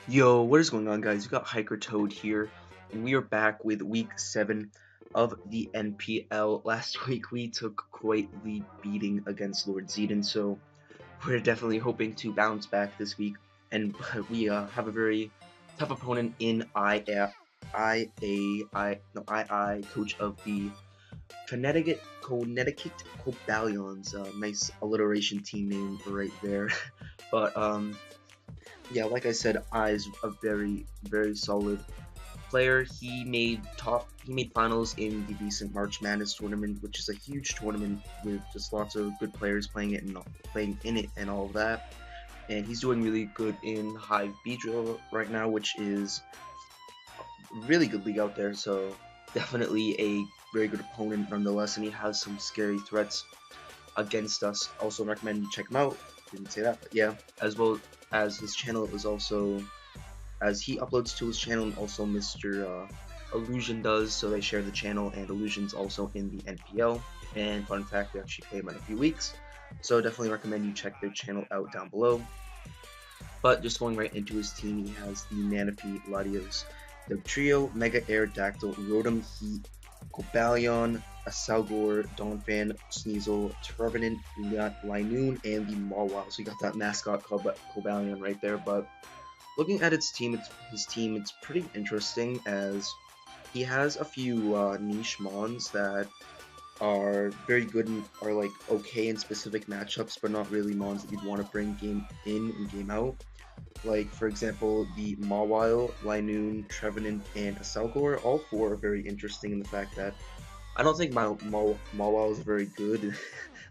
Yo, what is going on, guys? You got Hiker Toad here, and we are back with week 7 of the NPL. Last week we took quite the beating against Lord Zedon, so we're definitely hoping to bounce back this week. And we have a very tough opponent in II, coach of the Connecticut Cobalions. Nice alliteration team name right there. But yeah, like I said, I is a very solid player. He made finals in the recent March Madness tournament, which is a huge tournament with just lots of good players playing in it and all of that. And he's doing really good in Hive Beedrill right now, which is a really good league out there. So definitely a very good opponent nonetheless, and he has some scary threats against us. Also recommend you check him out. Didn't say that, but yeah. As well as his channel is also, as he uploads to his channel, and also Mr. Illusion does, so they share the channel, and Illusion's also in the NPL. And fun fact, they actually play him in a few weeks, so definitely recommend you check their channel out down below. But just going right into his team, he has the Nanapi, Latios, the Trio, Mega Aerodactyl, Rotom, Heat, Cobalion, Asalgor, Donphan, Sneasel, Trevenant, Linoon, and the Mawile. So you got that mascot Cobalion right there. But looking at his team, it's pretty interesting as he has a few niche mons that are very good and are like okay in specific matchups, but not really mons that you'd want to bring game in and game out. Like, for example, the Mawile, Linoon, Trevenant, and Asalgor, all four are very interesting in the fact that I don't think Mawile is very good.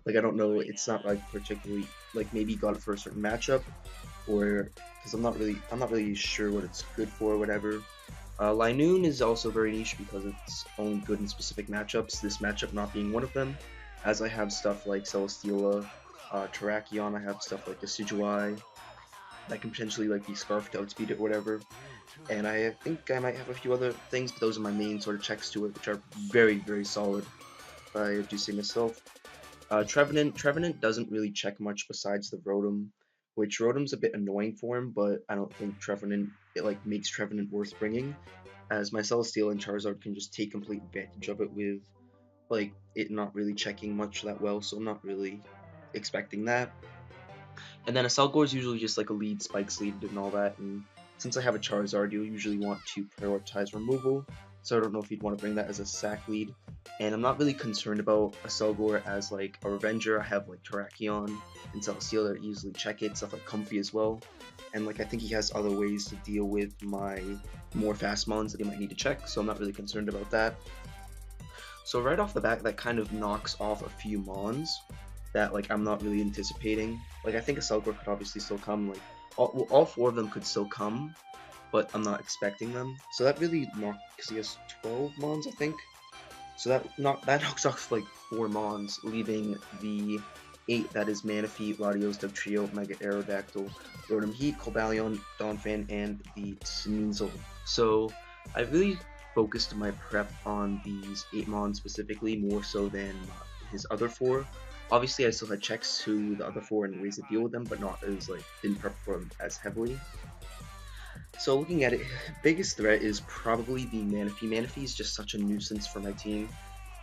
Like, I don't know, it's not like particularly, like maybe got it for a certain matchup, or because I'm not really sure what it's good for or whatever. Linoon is also very niche because it's only good in specific matchups, this matchup not being one of them, as I have stuff like Celesteela, Terrakion, I have stuff like Decidueye, that can potentially like be scarfed to outspeed it or whatever. And I think I might have a few other things, but those are my main sort of checks to it, which are very solid. If I do say myself. Trevenant doesn't really check much besides the Rotom, which Rotom's a bit annoying for him, but I don't think Trevenant it like makes Trevenant worth bringing, as my Celesteela and Charizard can just take complete advantage of it with like it not really checking much that well, so I'm not really expecting that. And then a Cellgore is usually just like a lead, spikes lead, and all that. And since I have a Charizard, you'll usually want to prioritize removal. So I don't know if you'd want to bring that as a sack lead. And I'm not really concerned about a Cellgore as like a Revenger. I have like Terrakion and Celesteela that easily check it, stuff like Comfy as well. And like I think he has other ways to deal with my more fast mons that he might need to check, so I'm not really concerned about that. So right off the bat, that kind of knocks off a few mons that like I'm not really anticipating. Like I think a Cellcore could obviously still come. Like all four of them could still come, but I'm not expecting them. So that really knocked because he has 12 mons, I think. So that knocks off like 4 mons, leaving the 8 that is Manaphy, Latios, Dugtrio, Mega Aerodactyl, Rotom Heat, Cobalion, Donphan, and the Sneasel. So I really focused my prep on these 8 mons specifically more so than his other 4. Obviously, I still had checks to the other 4 and ways to deal with them, but not as like didn't prep for them as heavily. So looking at it, biggest threat is probably the Manaphy. Manaphy is just such a nuisance for my team,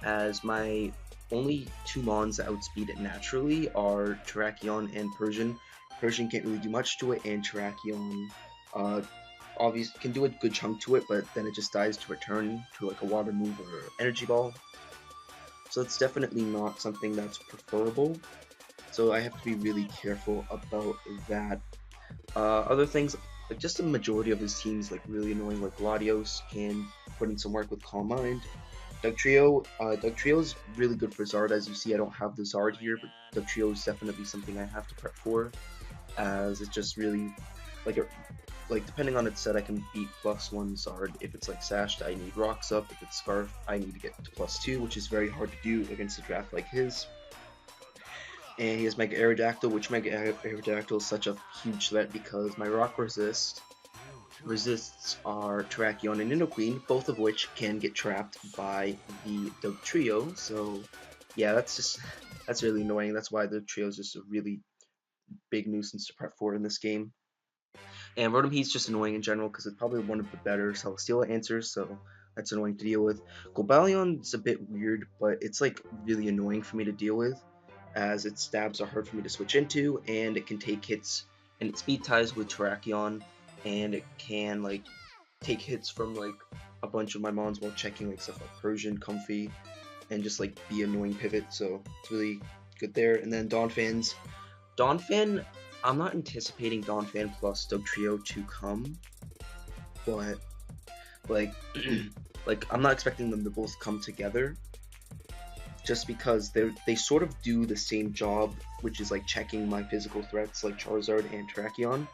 as my only 2 mons that outspeed it naturally are Terrakion and Persian. Persian can't really do much to it, and Terrakion uh, obviously can do a good chunk to it, but then it just dies to return to like a water move or energy ball. So it's definitely not something that's preferable. So I have to be really careful about that. Other things, like just the majority of his teams, like really annoying. Like Gladios can put in some work with Calm Mind. Dugtrio is really good for Zard. As you see, I don't have the Zard here, but Dugtrio is definitely something I have to prep for, as it's just really like like depending on its set, I can beat +1 Zard. If it's like Sashed, I need Rocks up. If it's Scarf, I need to get to +2, which is very hard to do against a draft like his. And he has Mega Aerodactyl, which Mega Aerodactyl is such a huge threat because my Rock resists are Terrakion and Nidoqueen, both of which can get trapped by the Dugtrio. So yeah, that's really annoying. That's why the trio is just a really big nuisance to prep for in this game. And Rotom Heat's just annoying in general because it's probably one of the better Celesteela answers, so that's annoying to deal with. Cobalion's a bit weird, but it's like really annoying for me to deal with, as its stabs are hard for me to switch into, and it can take hits, and it speed ties with Terrakion, and it can like take hits from like a bunch of my mons while checking like stuff like Persian, Comfy, and just like be annoying pivot, so it's really good there. And then Donphan, I'm not anticipating Donphan plus Dugtrio to come, but like like I'm not expecting them to both come together, just because they sort of do the same job, which is like checking my physical threats like Charizard and Terrakion.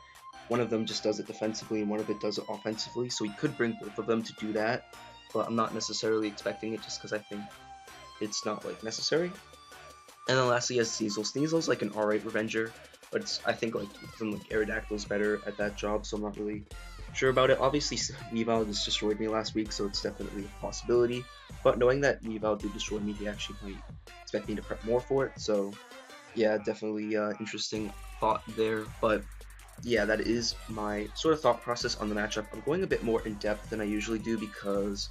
One of them just does it defensively and one of it does it offensively, so we could bring both of them to do that, but I'm not necessarily expecting it just because I think it's not like necessary. And then lastly, as Sneasel. Sneasel's like an alright Revenger, but I think like even like Aerodactyl's better at that job, so I'm not really sure about it. Obviously, Weavile just destroyed me last week, so it's definitely a possibility. But knowing that Weavile did destroy me, he actually might expect me to prep more for it. So yeah, definitely interesting thought there. But yeah, that is my sort of thought process on the matchup. I'm going a bit more in depth than I usually do because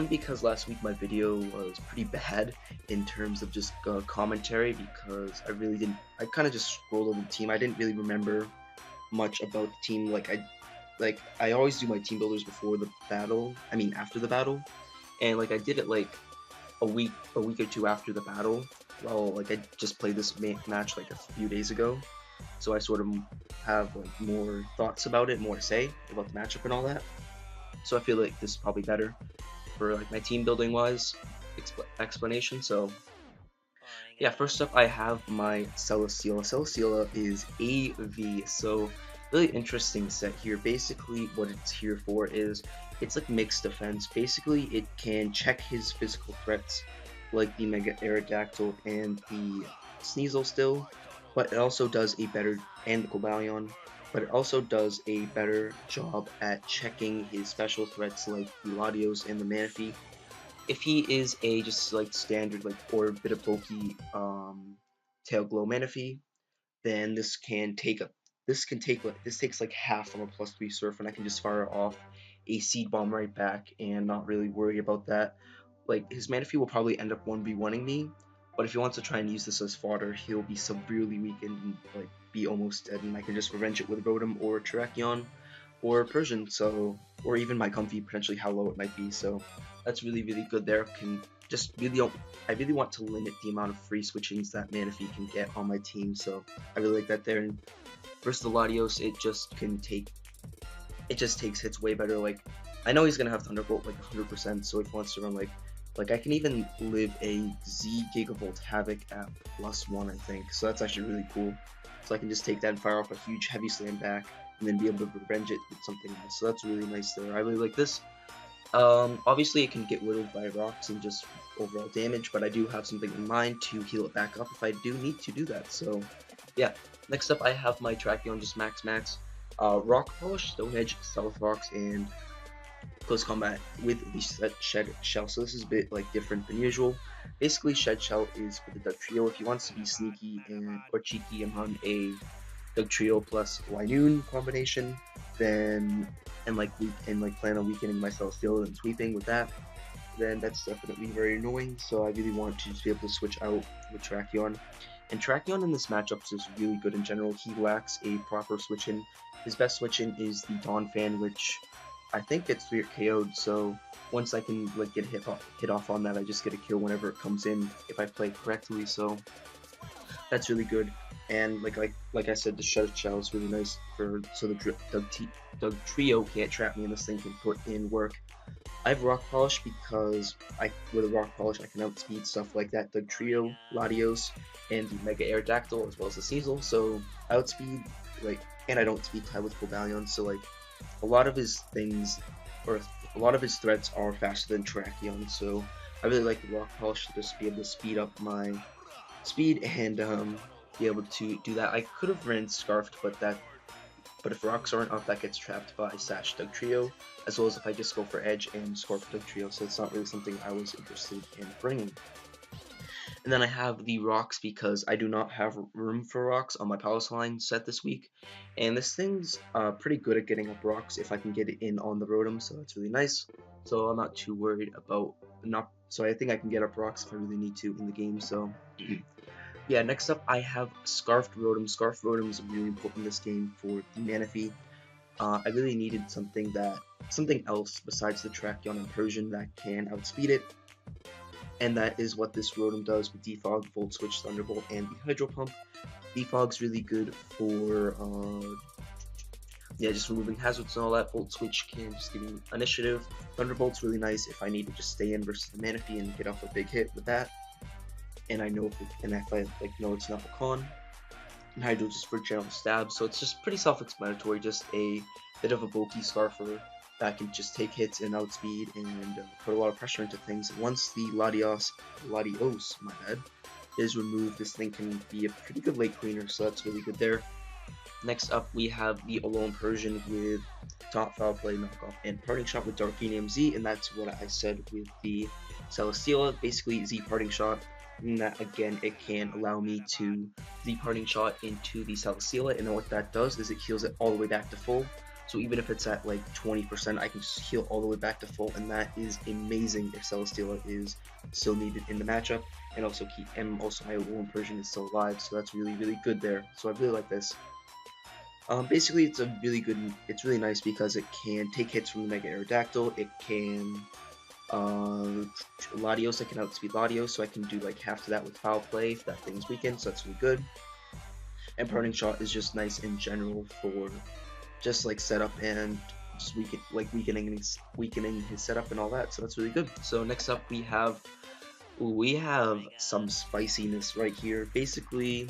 because last week my video was pretty bad in terms of just commentary, because I kind of just scrolled over the team. I didn't really remember much about the team. I always do my team builders before the battle, after the battle, and like I did it like a week or two after the battle. Well, like I just played this match like a few days ago, so I sort of have like more thoughts about it, more to say about the matchup and all that. So I feel like this is probably better for like my team building wise explanation. So yeah, first up I have my Celesteela. Celesteela is AV, so really interesting set here. Basically what it's here for is it's like mixed defense. Basically it can check his physical threats like the Mega Aerodactyl and the Sneasel still, but it also does a better, and the Cobalion, but it also does a better job at checking his special threats like the Latios and the Manaphy. If he is a just like standard like or a bit of bulky Tail Glow Manaphy, then this takes like half from a +3 Surf, and I can just fire off a Seed Bomb right back and not really worry about that. Like his Manaphy will probably end up 1v1ing me, but if he wants to try and use this as fodder, he'll be severely weakened and like be almost dead, and I can just revenge it with Rotom or Terrakion or Persian, so or even my Comfy, potentially how low it might be. So that's really good there. Can just really I really want to limit the amount of free switchings that Manaphy can get on my team, so I really like that there. And versus the Latios, it just takes hits way better. Like I know he's gonna have Thunderbolt like 100%, so if he wants to run like I can even live a Z Gigavolt Havoc at +1, I think. So that's actually really cool. So I can just take that and fire off a huge heavy slam back, and then be able to revenge it with something else. So that's really nice there. I really like this. Obviously it can get whittled by rocks and just overall damage, but I do have something in mind to heal it back up if I do need to do that. So yeah, next up I have my Terrakion just max. Rock Polish, Stone Edge, Stealth Rocks, and close combat with the Shed Shell. So this is a bit like different than usual. Basically Shed Shell is for the Doug Trio. If he wants to be sneaky or cheeky and run a Doug Trio plus Linoon combination, then and plan on weakening my Celesteela and sweeping with that, then that's definitely very annoying. So I really want to just be able to switch out with Terrakion. And Terrakion in this matchup is just really good in general. He lacks a proper switch in. His best switch in is the Donphan, which I think gets 3 KO'd, so once I can like get hit off on that, I just get a kill whenever it comes in if I play correctly. So that's really good. And like I said, the Shed Shell is really nice so the Doug Trio can't trap me, and this thing can put in work. I have Rock Polish because with a Rock Polish I can outspeed stuff like that Doug Trio, Latios, and the Mega Aerodactyl as well as the Sneasel. So I outspeed and I don't speed tie with Cobalion, so like a lot of his threats are faster than Terrakion. So I really like the Rock Polish to just be able to speed up my speed and be able to do that. I could have ran Scarfed, but if rocks aren't up, that gets trapped by Sash Doug Trio, as well as if I just go for Edge and Scarf Doug Trio, so it's not really something I was interested in bringing. And then I have the rocks because I do not have room for rocks on my palace line set this week. And this thing's pretty good at getting up rocks if I can get it in on the rotom, so that's really nice. So I'm not too worried about not. So I think I can get up rocks if I really need to in the game. So yeah, next up I have Scarfed Rotom. Scarfed Rotom is really important in this game for the Manaphy. I really needed something else besides the Tracheon and Persian that can outspeed it, and that is what this Rotom does with Defog, Volt Switch, Thunderbolt, and the Hydro Pump. Defog's really good for yeah, just removing hazards and all that. Volt Switch can just give you initiative. Thunderbolt's really nice if I need to just stay in versus the Manaphy and get off a big hit with that. And I know if I know it's not a con. And Hydro just for general stab, so it's just pretty self-explanatory. Just a bit of a bulky Scarfer that can just take hits and outspeed and put a lot of pressure into things. Once the Latios, my bad, is removed, this thing can be a pretty good late cleaner, so that's really good there. Next up, we have the Alolan Persian with Top Foul Play, Knockoff, and Parting Shot with Darkinium Z, and that's what I said with the Celesteela. Basically, Z Parting Shot, and that again, it can allow me to Z Parting Shot into the Celesteela, and then what that does is it heals it all the way back to full. So even if it's at like 20%, I can just heal all the way back to full, and that is amazing if Celesteela is still needed in the matchup. And also my Alolan Persian is still alive, so that's really, really good there. So I really like this. Basically, it's really nice because it can take hits from the Mega Aerodactyl. It can Latios, I can outspeed Latios, so I can do like half to that with Foul Play if that thing's weakened, so that's really good. And Parting Shot is just nice in general for just like setup and just weakening his setup and all that, so that's really good. So next up we have some spiciness right here. Basically,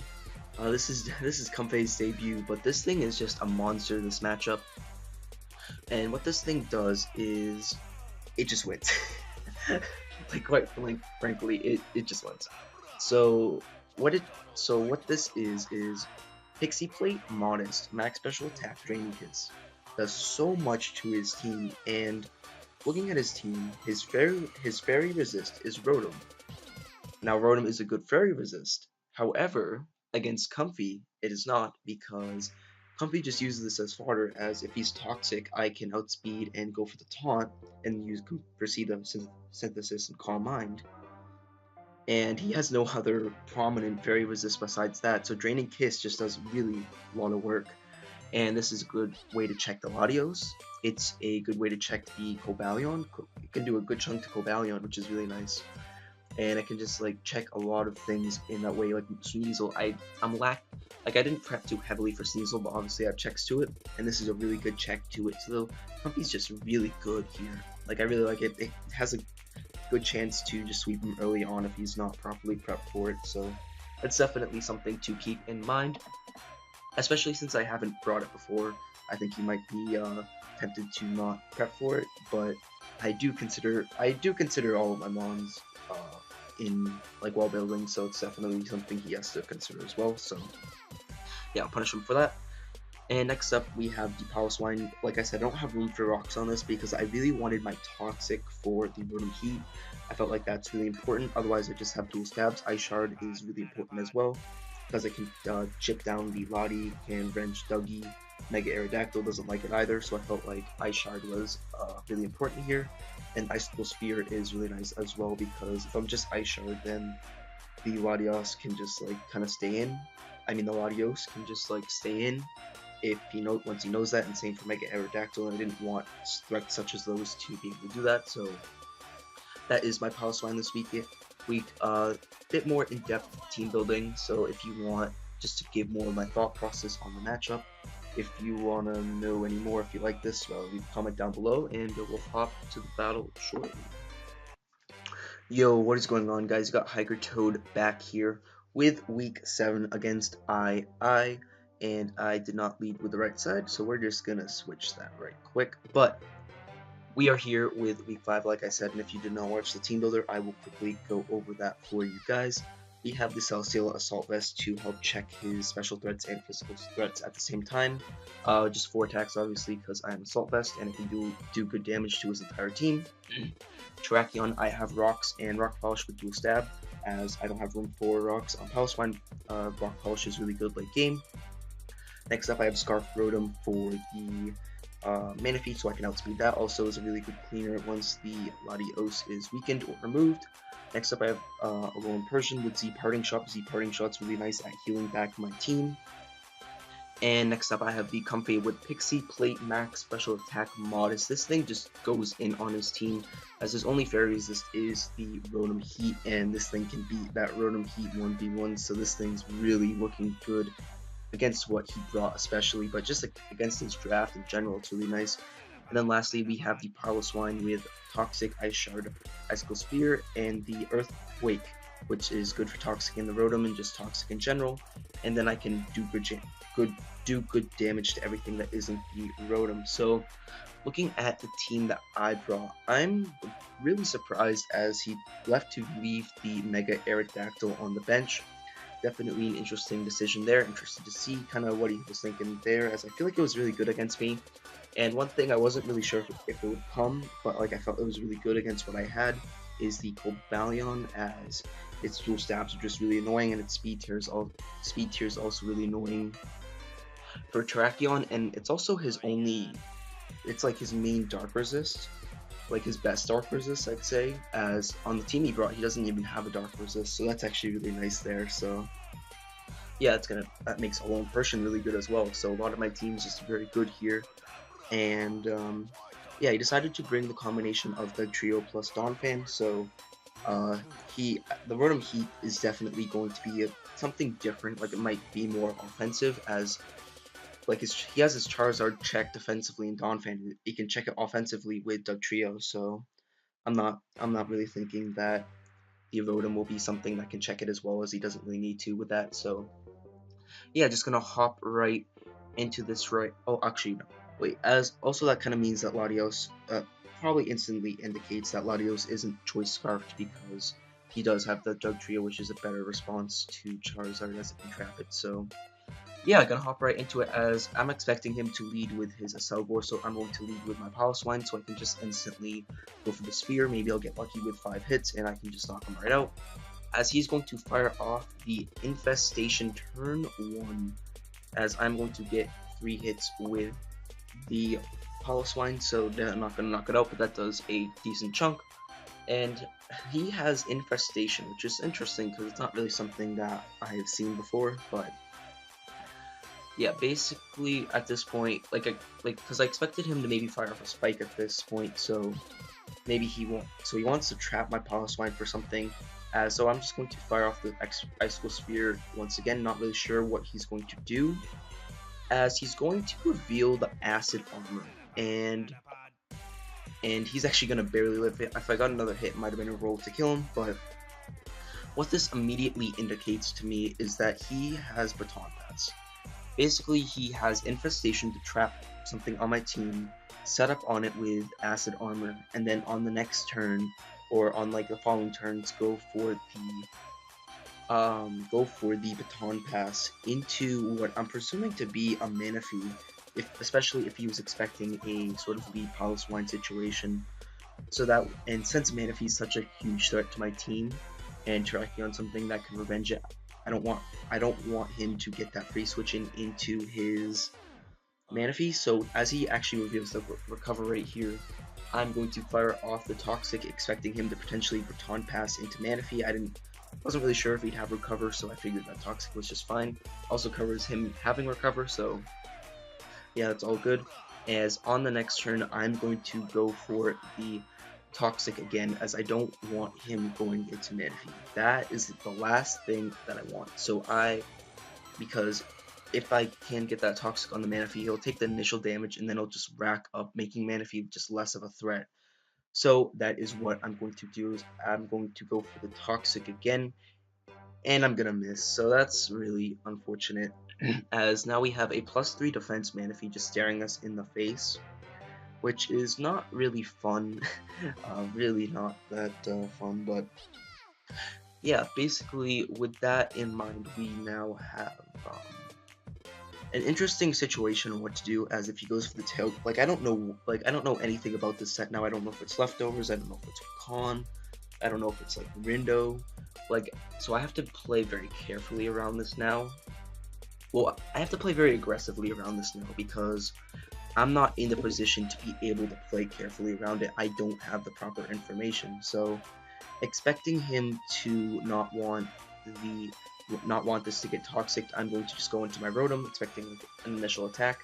this is Comfey's debut, but this thing is just a monster this matchup. And what this thing does is it just wins. quite frankly, it just wins. So what this is Pixie Plate, Modest, Max Special Attack, Draining Kiss. Does so much to his team, and looking at his team, his Fairy Resist is Rotom. Now Rotom is a good Fairy Resist, however, against Comfey, it is not, because Comfey just uses this as fodder, as if he's toxic, I can outspeed and go for the taunt, and use Perceive Synthesis and Calm Mind. And he has no other prominent Fairy Resist besides that, so Draining Kiss just does really a lot of work. And this is a good way to check the Latios. It's a good way to check the Cobalion. It can do a good chunk to Cobalion, which is really nice. And I can just like check a lot of things in that way, like Sneasel. I didn't prep too heavily for Sneasel, but obviously I have checks to it, and this is a really good check to it. So Comfey's just really good here. Like I really like it. It has a good chance to just sweep him early on if he's not properly prepped for it. So that's definitely something to keep in mind, especially since I haven't brought it before. I think you might be tempted to not prep for it, but I do consider all of my mons in like while building, so it's definitely something he has to consider as well. So yeah, I'll punish him for that. And next up we have the Power Swine. Like I said, I don't have room for rocks on this because I really wanted my Toxic for the Rotom Heat. I felt like that's really important, otherwise I just have dual stabs. Ice Shard is really important as well, because I can chip down the Lottie, can wrench Dougie. Mega Aerodactyl doesn't like it either, so I felt like Ice Shard was really important here. And Icicle Sphere is really nice as well, because if I'm just Ice Shard, then the Latios can just like kind of stay in. I mean, the Latios can just like stay in if once he knows that, and same for Mega Aerodactyl. And I didn't want threats such as those to be able to do that, so that is my Power Swine this week. Bit more in-depth team building, so if you want just to give more of my thought process on the matchup, if you want to know any more, if you like this, well, leave a comment down below, and we'll hop to the battle shortly. Yo, what is going on, guys? You got Hiker Toad back here with Week 7 against I, and I did not lead with the right side, so we're just going to switch that right quick. But we are here with Week 5, like I said, and if you did not watch the team builder, I will quickly go over that for you guys. We have the Celesteela Assault Vest to help check his special threats and physical threats at the same time. Just 4 attacks, obviously, because I am Assault Vest, and it can do good damage to his entire team. Terrakion, I have Rocks and Rock Polish with dual stab. as I don't have room for rocks on Palace Wine. Rock Polish is really good late game. Next up, I have Scarf Rotom for the mana feed, so I can outspeed that. Also is a really good cleaner once the Latios is weakened or removed. Next up, I have Alolan Persian with Z Parting Shot. Z Parting Shot's really nice at healing back my team. And next up, I have the Comfey with Pixie Plate Max Special Attack Modest. This thing just goes in on his team, as his only fairy resist is the Rotom Heat, and this thing can beat that Rotom Heat 1v1, so this thing's really looking good against what he brought especially, but just against his draft in general, it's really nice. And then lastly, we have the Piloswine with Toxic, Ice Shard, Icicle Spear, and the Earthquake, which is good for Toxic in the Rotom and just Toxic in general. And then I can do good damage to everything that isn't the Rotom. So looking at the team that I brought, I'm really surprised as he left to leave the Mega Aerodactyl on the bench. Definitely an interesting decision there. Interested to see kind of what he was thinking there, as I feel like it was really good against me. And one thing I wasn't really sure if it would come, but like I felt it was really good against what I had, is the Cobalion, as its dual stabs are just really annoying, and its speed tier is also really annoying for Terrakion, and it's also his only, it's like his main dark resist, like his best dark resist, I'd say, as on the team he brought, he doesn't even have a dark resist, so that's actually really nice there. So yeah, that makes Alolan Persian really good as well. So a lot of my team's just very good here, and yeah, he decided to bring the combination of the trio plus Donphan. So the Rotom Heat is definitely going to be something different. Like, it might be more offensive, as like he has his Charizard check defensively in Donphan. He can check it offensively with Dugtrio. So I'm not really thinking that the Rotom will be something that can check it as well, as he doesn't really need to with that. So yeah, just gonna hop right into this right. Oh, actually no. Wait, as also that kind of means that Latios probably instantly indicates that Latios isn't choice scarfed, because he does have the Dugtrio, which is a better response to Charizard as it can trap it. So yeah, gonna hop right into it, as I'm expecting him to lead with his Acelgor, so I'm going to lead with my Piloswine, so I can just instantly go for the Spear. Maybe I'll get lucky with 5 hits, and I can just knock him right out, as he's going to fire off the Infestation turn 1, as I'm going to get 3 hits with the Piloswine, so then I'm not going to knock it out, but that does a decent chunk. And he has Infestation, which is interesting, because it's not really something that I have seen before, but yeah, basically at this point, because I expected him to maybe fire off a Spike at this point, so maybe he won't. So he wants to trap my Piloswine for something, so I'm just going to fire off the Icicle Spear once again, not really sure what he's going to do, as he's going to reveal the Acid Armor, and he's actually going to barely live it. If I got another hit, it might have been a roll to kill him, but what this immediately indicates to me is that he has Baton Pass. Basically, he has Infestation to trap something on my team, set up on it with Acid Armor, and then on the next turn, or on like the following turns, go for the Baton Pass into what I'm presuming to be a Manaphy, especially if he was expecting a sort of lead Piloswine situation. So that, and since Manaphy is such a huge threat to my team, and Terrakion something that can revenge it, I don't want him to get that free switching into his Manaphy. So as he actually reveals the recover rate here, I'm going to fire off the Toxic, expecting him to potentially Baton Pass into Manaphy. Wasn't really sure if he'd have recover, so I figured that Toxic was just fine. Also covers him having recover, so yeah, that's all good. As on the next turn, I'm going to go for the Toxic again, as I don't want him going into Manaphy. That is the last thing that I want. So because if I can get that Toxic on the Manaphy, he'll take the initial damage, and then it'll just rack up, making Manaphy just less of a threat. So that is what I'm going to do, is I'm going to go for the Toxic again, and I'm gonna miss. So that's really unfortunate, as now we have a +3 defense Manaphy just staring us in the face, which is not really fun. Really not that fun, but yeah, basically with that in mind, we now have an interesting situation on what to do, as if he goes for the tail, I don't know anything about this set now. I don't know if it's leftovers, I don't know if it's con, I don't know if it's like Rindo, like, so I have to play very carefully around this now. Well, I have to play very aggressively around this now because I'm not in the position to be able to play carefully around it. I don't have the proper information. So expecting him to the not want this to get toxic, I'm going to just go into my Rotom, expecting like an initial attack,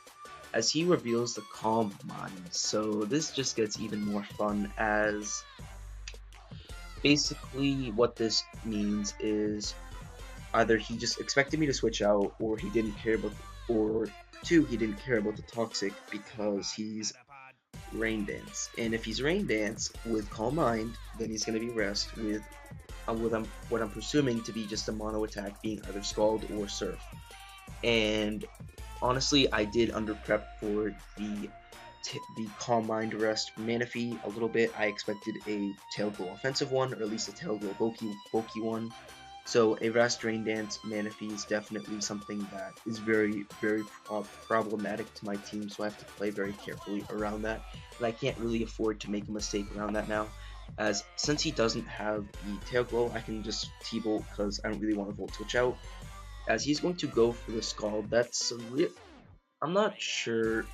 as he reveals the Calm Mind. So this just gets even more fun, as basically what this means is either he just expected me to switch out, or he didn't care about, or two, he didn't care about the toxic because he's Rain Dance. And if he's Rain Dance with Calm Mind, then he's going to be Rest with what I'm presuming to be just a mono attack, being either Scald or Surf. And honestly, I did under prep for the Calm Mind Rest Manaphy a little bit. I expected a Tail Glow offensive one, or at least a Tail Glow bulky one. So a Rest Rain Dance Manaphy is definitely something that is very, very problematic to my team, so I have to play very carefully around that. And I can't really afford to make a mistake around that now, as since he doesn't have the Tail Glow, I can just T-Bolt because I don't really want to Volt Switch out. As he's going to go for the Scald, that's a I'm not sure.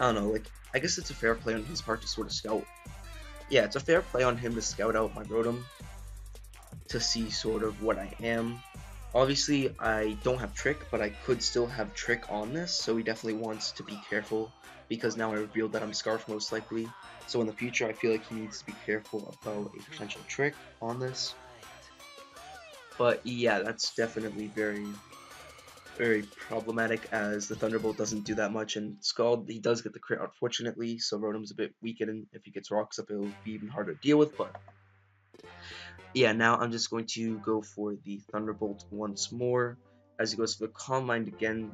I don't know, like, I guess it's a fair play on his part to sort of scout. Yeah, it's a fair play on him to scout out my Rotom to see sort of what I am. Obviously, I don't have Trick, but I could still have Trick on this, so he definitely wants to be careful, because now I revealed that I'm Scarf most likely. So in the future, I feel like he needs to be careful about a potential Trick on this. But yeah, that's definitely very, very problematic, as the Thunderbolt doesn't do that much, and Scald, he does get the crit unfortunately, so Rotom's a bit weakened. If he gets Rocks up, it'll be even harder to deal with, but yeah, now I'm just going to go for the Thunderbolt once more, as he goes for the Calm Mind again.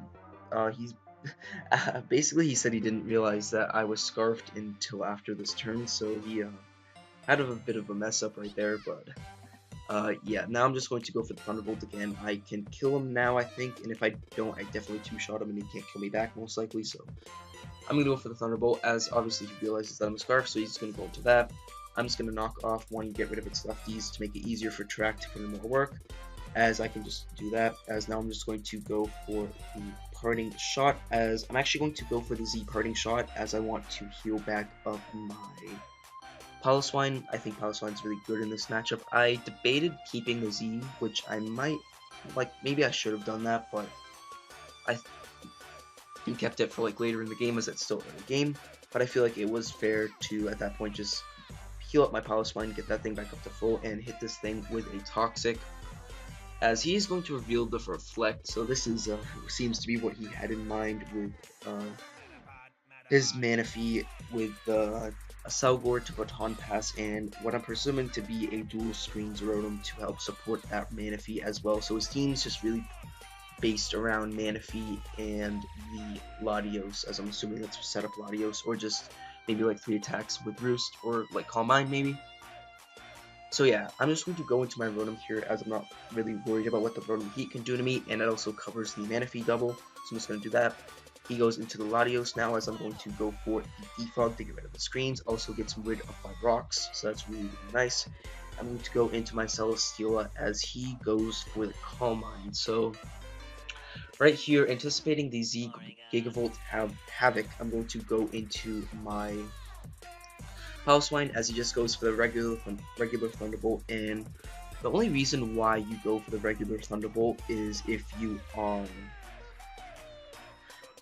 He's basically, he said he didn't realize that I was Scarfed until after this turn, so he had a bit of a mess up right there, but yeah, now I'm just going to go for the Thunderbolt again. I can kill him now, I think, and if I don't, I definitely two-shot him and he can't kill me back, most likely, so I'm going to go for the Thunderbolt, as obviously he realizes that I'm a Scarf, so he's going to go into that. I'm just going to knock off one, get rid of its lefties to make it easier for Track to put in more work, as I can just do that, as now I'm just going to go for the Parting Shot, as I'm actually going to go for the Z Parting Shot, as I want to heal back up my Piloswine. I think Piloswine's really good in this matchup. I debated keeping the Z, which I might, like, maybe I should have done that, but I kept it for like later in the game, as it's still early game, but I feel like it was fair to, at that point, just heal up my Piloswine, get that thing back up to full, and hit this thing with a Toxic, as he is going to reveal the Reflect. So this is seems to be what he had in mind with his Manaphy, with a Selgor to Baton Pass, and what I'm presuming to be a dual screens Rotom to help support that Manaphy as well. So his team's just really based around Manaphy and the Latios, as I'm assuming that's set up Latios, or just maybe like 3 attacks with Roost, or like Calm Mind maybe. So yeah, I'm just going to go into my Rotom here, as I'm not really worried about what the Rotom Heat can do to me, and it also covers the Manaphy double, so I'm just going to do that. He goes into the Latios now, as I'm going to go for the Defog to get rid of the screens, also gets rid of my Rocks, so that's really, really nice. I'm going to go into my Celesteela, as he goes for the Calm Mind. So right here, anticipating the Z Gigavolt Havoc, I'm going to go into my Piloswine, as he just goes for the regular Thunderbolt, and the only reason why you go for the regular Thunderbolt is if you are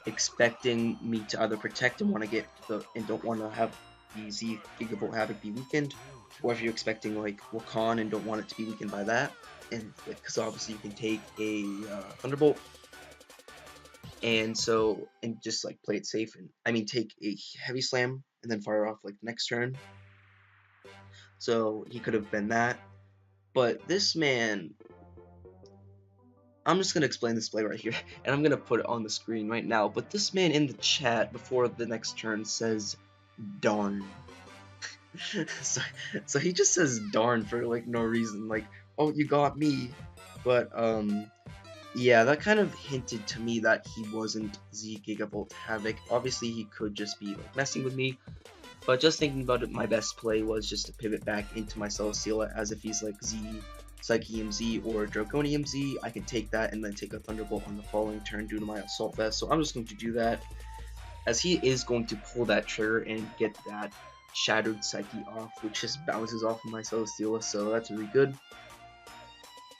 expecting me to either protect and don't want to have the Z Gigavolt Havoc be weakened, or if you're expecting like Wakan and don't want it to be weakened by that, and because obviously you can take a Thunderbolt, and just like play it safe, and I mean take a Heavy Slam and then fire off like the next turn. So he could have been that, but this man, I'm just gonna explain this play right here, and I'm gonna put it on the screen right now. But this man in the chat before the next turn says darn. so he just says darn for like no reason, like, oh, you got me. But yeah, that kind of hinted to me that he wasn't Z Gigavolt Havoc. Obviously he could just be like messing with me, But just thinking about it, my best play was just to pivot back into my Celesteela as if he's like Z, Psychium Z, or Draconium Z. I can take that and then take a Thunderbolt on the following turn due to my Assault Vest. So I'm just going to do that, as he is going to pull that trigger and get that Shattered Psyche off, which just bounces off of my Celesteela, so that's really good.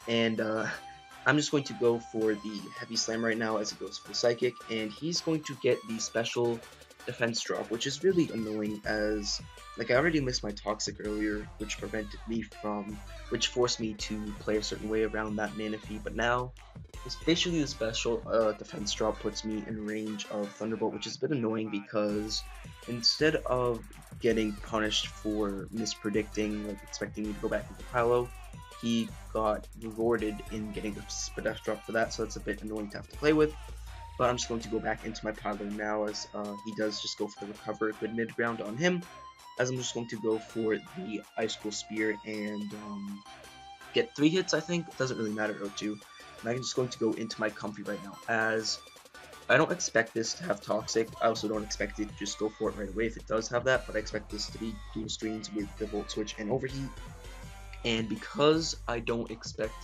And I'm just going to go for the Heavy Slam right now as he goes for the Psychic, and he's going to get the special defense drop, which is really annoying as, like, I already missed my Toxic earlier, which forced me to play a certain way around that Manaphy, but now, it's basically the special defense drop puts me in range of Thunderbolt, which is a bit annoying because instead of getting punished for mispredicting, like expecting me to go back into Palo, he got rewarded in getting a death drop for that, so that's a bit annoying to have to play with. But I'm just going to go back into my Palo now, as he does just go for the recover, good mid ground on him, as I'm just going to go for the Icicle Spear and get 3 hits, I think. It doesn't really matter, O2. And I'm just going to go into my Comfy right now, as I don't expect this to have Toxic. I also don't expect it to just go for it right away if it does have that, but I expect this to be dual streams with the Volt Switch and Overheat. And because I don't expect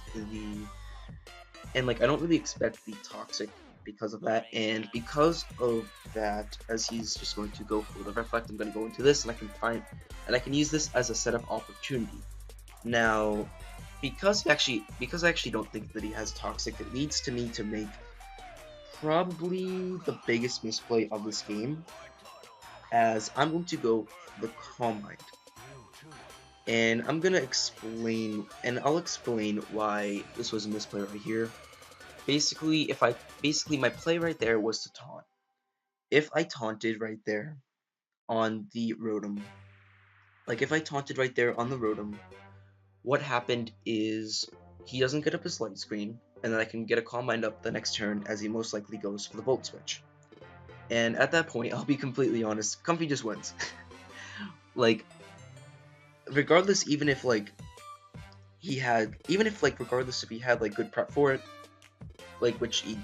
I don't really expect the Toxic because of that, and because of that, as he's just going to go for the Reflect, I'm going to go into this, and I can use this as a setup opportunity. Now, because I actually don't think that he has Toxic, it leads to me to make probably the biggest misplay of this game, as I'm going to go the Calm Mind. And I'm gonna explain, and I'll explain why this was a misplay right here. Basically, my play right there was to taunt. If I taunted right there on the Rotom, what happened is he doesn't get up his light screen, and then I can get a Calm Mind up the next turn, as he most likely goes for the Volt Switch. And at that point, I'll be completely honest, Comfy just wins. Like, regardless, regardless if he had like good prep for it, like which he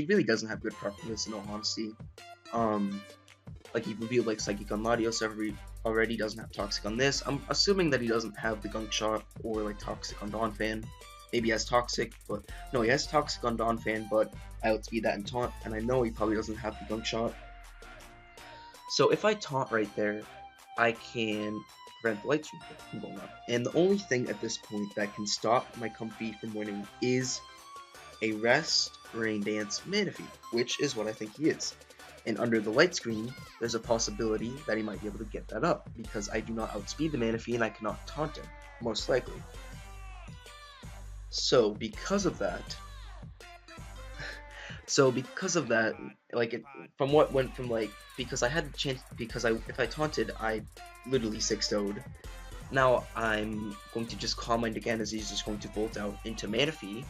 really doesn't have good prep for this in all honesty. Like he revealed like Psychic on Latios already, doesn't have Toxic on this. I'm assuming that he doesn't have the Gunk Shot or like Toxic on Donphan. Maybe he has Toxic, but no, he has Toxic on Donphan, but I outspeed that in Taunt, and I know he probably doesn't have the Gunk Shot. So if I taunt right there, I can prevent the light stream from going up. And the only thing at this point that can stop my Comfy from winning is a Rest, Rain Dance, Manaphy, which is what I think he is. And under the light screen, there's a possibility that he might be able to get that up, because I do not outspeed the Manaphy and I cannot taunt him, most likely. So because of that, because I had the chance, if I taunted, I literally 6-0'd. Now I'm going to just Calm Mind again, as he's just going to Volt out into Manaphy.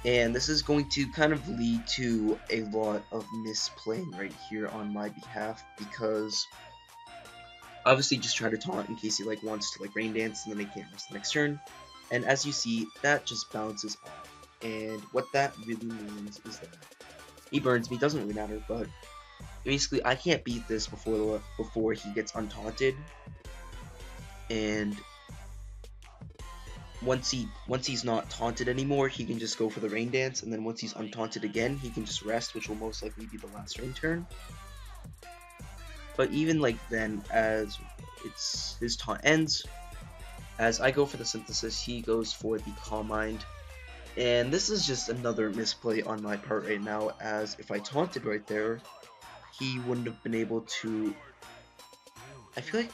And this is going to kind of lead to a lot of misplaying right here on my behalf, because obviously just try to taunt in case he like wants to like Rain Dance, and then he can't rest the next turn. And as you see, that just bounces off. And what that really means is that he burns me, doesn't really matter, but basically I can't beat this before he gets untaunted. And once he's not taunted anymore, he can just go for the Rain Dance, and then once he's untaunted again, he can just rest, which will most likely be the last rain turn. But even like then, as his taunt ends, as I go for the Synthesis, he goes for the Calm Mind. And this is just another misplay on my part right now, as if I taunted right there, he wouldn't have been able to... I think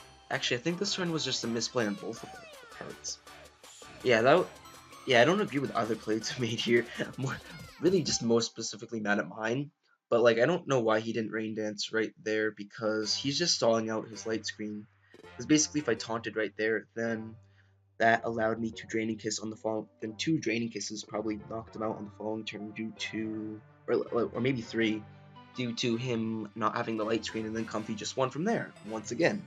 this turn was just a misplay on both of the cards. Yeah, I don't agree with other plays I made here. Really just most specifically mad at mine. But like, I don't know why he didn't Rain Dance right there, because he's just stalling out his light screen. Because basically if I taunted right there, then that allowed me to Draining Kiss on the following, then 2 Draining Kisses probably knocked him out on the following turn due to, or maybe 3, due to him not having the light screen, and then Comfy just won from there, once again.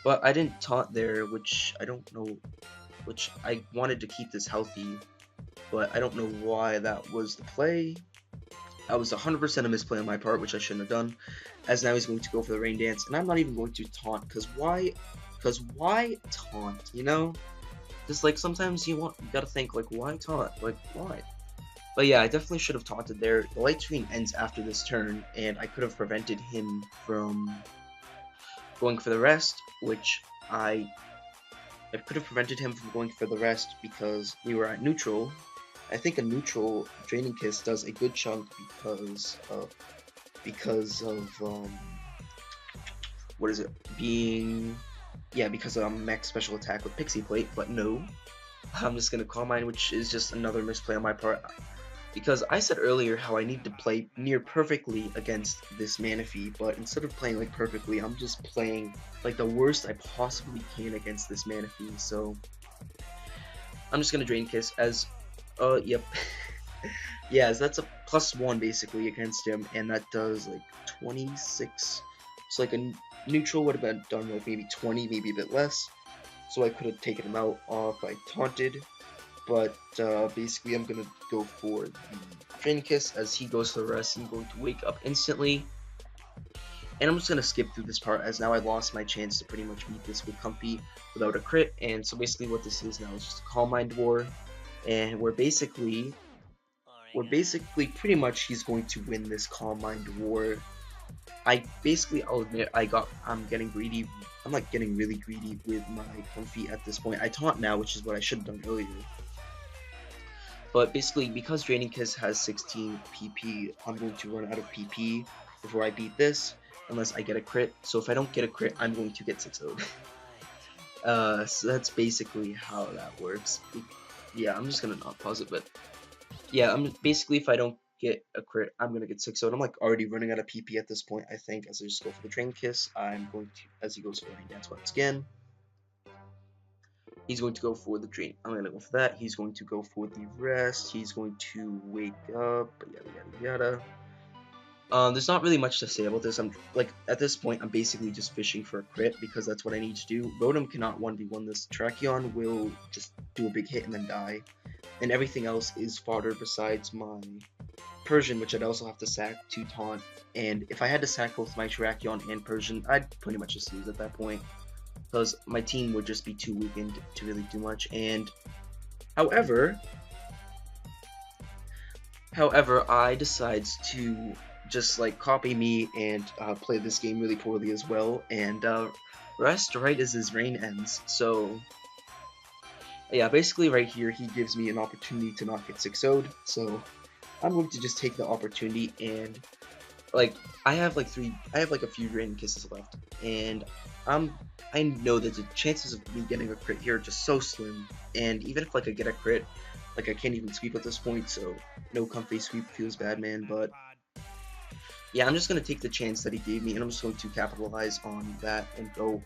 But I didn't taunt there, which I don't know, which I wanted to keep this healthy, but I don't know why that was the play. I was 100% a misplay on my part, which I shouldn't have done, as now he's going to go for the rain dance, and I'm not even going to taunt, because why? Because why taunt, you know? Just like sometimes you gotta think, like, why taunt? Like, why? But yeah, I definitely should have taunted there. The light screen ends after this turn, and I could have prevented him from going for the rest, which I could have prevented him from going for the rest because we were at neutral. I think a neutral Draining Kiss does a good chunk because of what is it being, yeah, because of max special attack with Pixie Plate. But no, I'm just gonna Calm Mind, which is just another misplay on my part. Because I said earlier how I need to play near perfectly against this Manaphy, but instead of playing like perfectly, I'm just playing like the worst I possibly can against this Manaphy. So I'm just gonna Drain Kiss as, yep, yeah, as that's a +1 basically against him, and that does like 26. So like a neutral would have been done like maybe 20, maybe a bit less. So I could have taken him out if I taunted. But basically, I'm gonna go for the Drain Kiss as he goes for the rest. I'm going to wake up instantly, and I'm just gonna skip through this part as now I lost my chance to pretty much beat this with Comfy without a crit. And so basically, what this is now is just a Calm Mind War, and we're basically pretty much he's going to win this Calm Mind War. I'll admit I'm getting greedy. I'm like getting really greedy with my Comfy at this point. I taunt now, which is what I should have done earlier. But basically, because Draining Kiss has 16 PP, I'm going to run out of PP before I beat this, unless I get a crit. So if I don't get a crit, I'm going to get 6-0'd. So that's basically how that works. Yeah, I'm just gonna not pause it, but yeah, basically if I don't get a crit, I'm gonna get 6-0'd. I'm like already running out of PP at this point, I think, as I just go for the Drain Kiss. I'm going to, as he goes for the Rain Dance once again. He's going to go for the Drain. I'm going to go for that. He's going to go for the rest. He's going to wake up. Yada, yada, yada. There's not really much to say about this. I'm like, at this point, I'm basically just fishing for a crit because that's what I need to do. Rotom cannot 1v1 this. Terrakion will just do a big hit and then die. And everything else is fodder besides my Persian, which I'd also have to sack to taunt. And if I had to sack both my Terrakion and Persian, I'd pretty much just lose at that point, because my team would just be too weakened to really do much. And however, I decides to just like copy me and play this game really poorly as well. And rest right as his reign ends. So yeah, basically right here he gives me an opportunity to not get 6-0'd. So I'm going to just take the opportunity, and like I have like a few Drain Kisses left, and I know that the chances of me getting a crit here are just so slim, and even if like I get a crit, like I can't even sweep at this point, so no Comfy sweep feels bad, man. But yeah, I'm just gonna take the chance that he gave me, and I'm just going to capitalize on that and go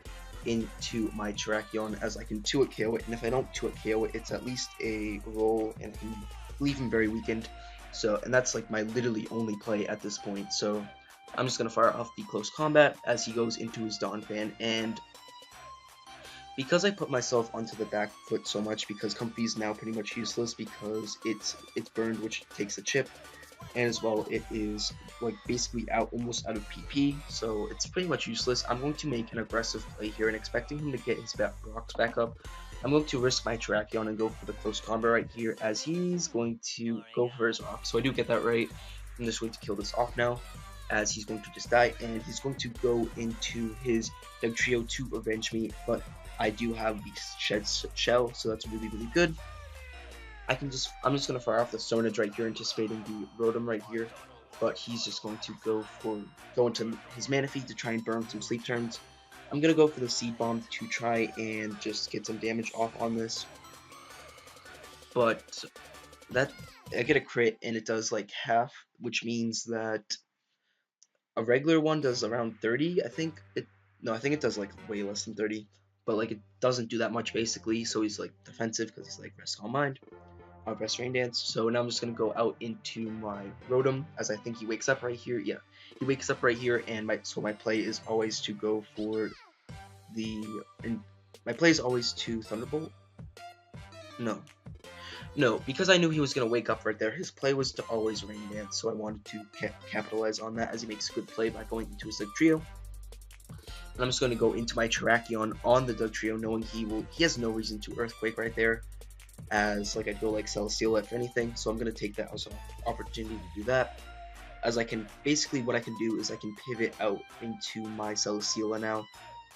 into my Terrakion as I can 2-hit KO it, and if I don't 2-hit KO it, it's at least a roll, and I can leave him very weakened. So, and that's like my literally only play at this point. So I'm just gonna fire off the close combat as he goes into his Dawn Fan, and because I put myself onto the back foot so much, because Comfy is now pretty much useless because it's burned, which takes a chip, and as well it is like basically almost out of PP, so it's pretty much useless. I'm going to make an aggressive play here, and expecting him to get his rocks back up, I'm going to risk my Terrakion and go for the close combo right here, as he's going to go for his rock. So I do get that right. I'm just going to kill this off now, as he's going to just die, and he's going to go into his Dugtrio to avenge me, but I do have the Shed Shell, so that's really, really good. I'm just gonna fire off the Stone Edge right here, anticipating the Rotom right here, but he's just going to go into his Manaphy to try and burn some sleep turns. I'm gonna go for the Seed Bomb to try and just get some damage off on this, but that I get a crit and it does like half, which means that a regular one does around 30. I think it does like way less than 30, but like it doesn't do that much basically. So he's like defensive because he's like Rest Calm Mind. Rest Rain Dance. So now I'm just gonna go out into my Rotom, as I think he wakes up right here. Yeah, he wakes up right here, and my play is always to go for my play is always to Thunderbolt. No, No, because I knew he was going to wake up right there, his play was to always rain dance, so I wanted to capitalize on that as he makes a good play by going into his Dugtrio. And I'm just going to go into my Terrakion on the Dugtrio, knowing he has no reason to Earthquake right there, as like I go like Celesteela if anything, so I'm going to take that as an opportunity to do that. As I can, basically what I can do is I can pivot out into my Celesteela now,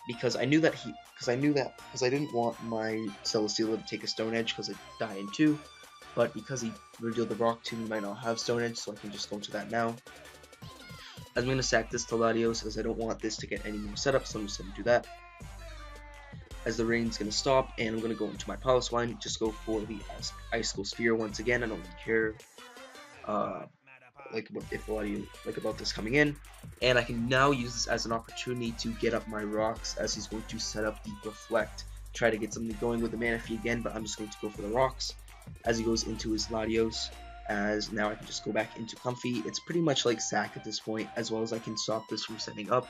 because I didn't want my Celesteela to take a Stone Edge because it'd die in 2, but because he revealed the Rock Tomb, he might not have Stone Edge, so I can just go into that now. I'm going to sack this to Latios as I don't want this to get any more setup, so I'm just going to do that. As the rain's going to stop, and I'm going to go into my Piloswine, just go for the Icicle Sphere once again. I don't really care about this coming in, and I can now use this as an opportunity to get up my rocks as he's going to set up the Reflect, try to get something going with the Manaphy again, but I'm just going to go for the rocks as he goes into his Latios, as now I can just go back into Comfy. It's pretty much like sack at this point, as well as I can stop this from setting up,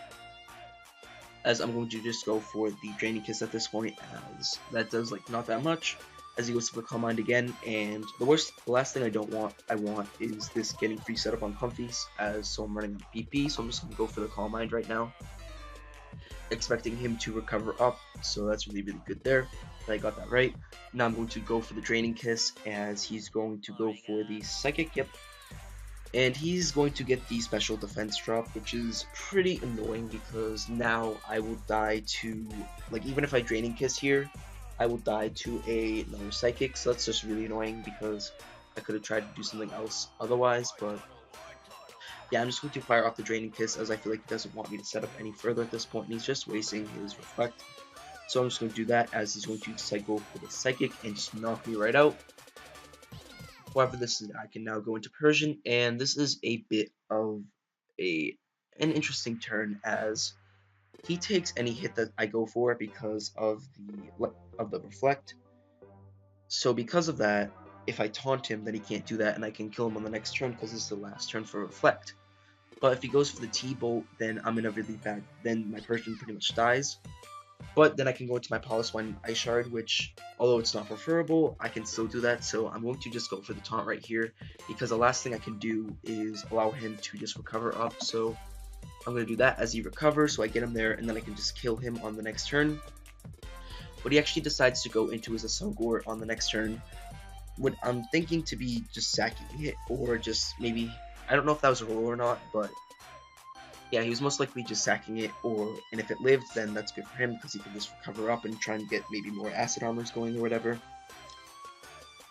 as I'm going to just go for the Draining Kiss at this point, as that does like not that much, as he goes for the Calm Mind again. And the last thing I want is this getting free setup on Comfies, so I'm running on PP, so I'm just going to go for the Calm Mind right now, expecting him to recover up, so that's really good there. I got that right. Now I'm going to go for the Draining Kiss, as he's going to go for the Psychic, yep. And he's going to get the special defense drop, which is pretty annoying because now I will die to, like, even if I Draining Kiss here, I will die to another Psychic, so that's just really annoying because I could have tried to do something else otherwise, but yeah, I'm just going to fire off the Draining Kiss as I feel like he doesn't want me to set up any further at this point, and he's just wasting his Reflect. So I'm just going to do that as he's going to cycle for the Psychic and just knock me right out. However, I can now go into Persian, and this is a bit of an interesting turn as he takes any hit that I go for because of the Reflect. So because of that, if I taunt him, then he can't do that, and I can kill him on the next turn because this is the last turn for Reflect. But if he goes for the T-Bolt, then I'm in a really bad. Then my Persian pretty much dies. But then I can go into my Piloswine Ice Shard, which, although it's not preferable, I can still do that. So I'm going to just go for the taunt right here, because the last thing I can do is allow him to just recover up. So I'm going to do that as he recovers, so I get him there, and then I can just kill him on the next turn. But he actually decides to go into his Assault on the next turn. What I'm thinking to be just sacking it, or just maybe, I don't know if that was a roll or not, but yeah, he was most likely just sacking it, and if it lived, then that's good for him, because he can just recover up and try and get maybe more Acid Armors going or whatever.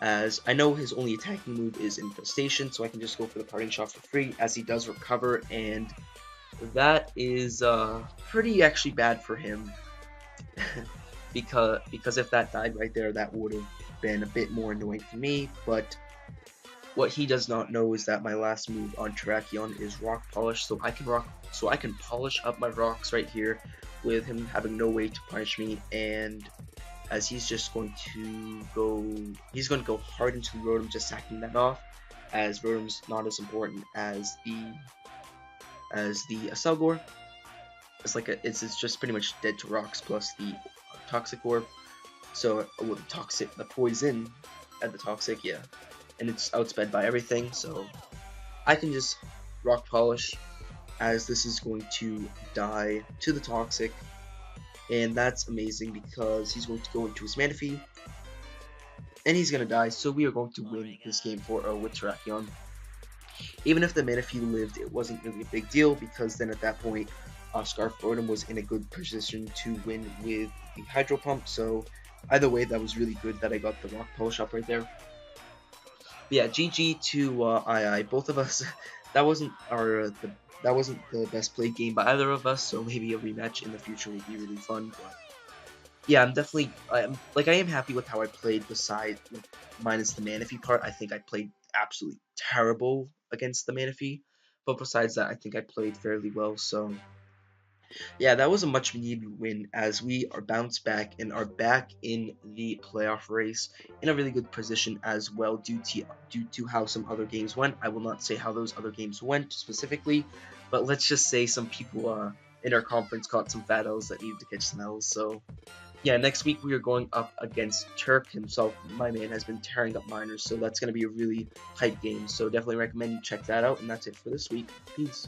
As I know his only attacking move is Infestation, so I can just go for the Parting Shot for free, as he does recover, and that is pretty actually bad for him, because if that died right there, that would have been a bit more annoying for me, but what he does not know is that my last move on Terrakion is Rock Polish, so I can polish up my rocks right here with him having no way to punish me, and as he's going to go hard into the Rotom, just sacking that off, as Rotom's not as important as the Assault. It's just pretty much dead to rocks plus the Toxic Orb. So the poison at the Toxic, yeah. And it's outsped by everything, so I can just Rock Polish, as this is going to die to the Toxic, and that's amazing because he's going to go into his Manaphy, and he's going to die, so we are going to win this game 4-0 with Terrakion. Even if the Manaphy lived, it wasn't really a big deal, because then at that point, Scarf Rotom was in a good position to win with the Hydro Pump, so either way, that was really good that I got the Rock Polish up right there. But yeah, GG to II. Both of us, that wasn't the best played game by either of us, so maybe a rematch in the future would be really fun. But yeah, I am happy with how I played. Minus the Manaphy part, I think I played absolutely terrible against the Manaphy, but besides that, I think I played fairly well. So yeah, that was a much needed win, as we are bounced back and are back in the playoff race in a really good position as well, due to how some other games went. I will not say how those other games went specifically, but let's just say some people in our conference caught some fat L's that needed to catch some L's. So yeah, next week we are going up against Turk himself. My man has been tearing up minors, so that's going to be a really hype game. So definitely recommend you check that out. And that's it for this week. Peace.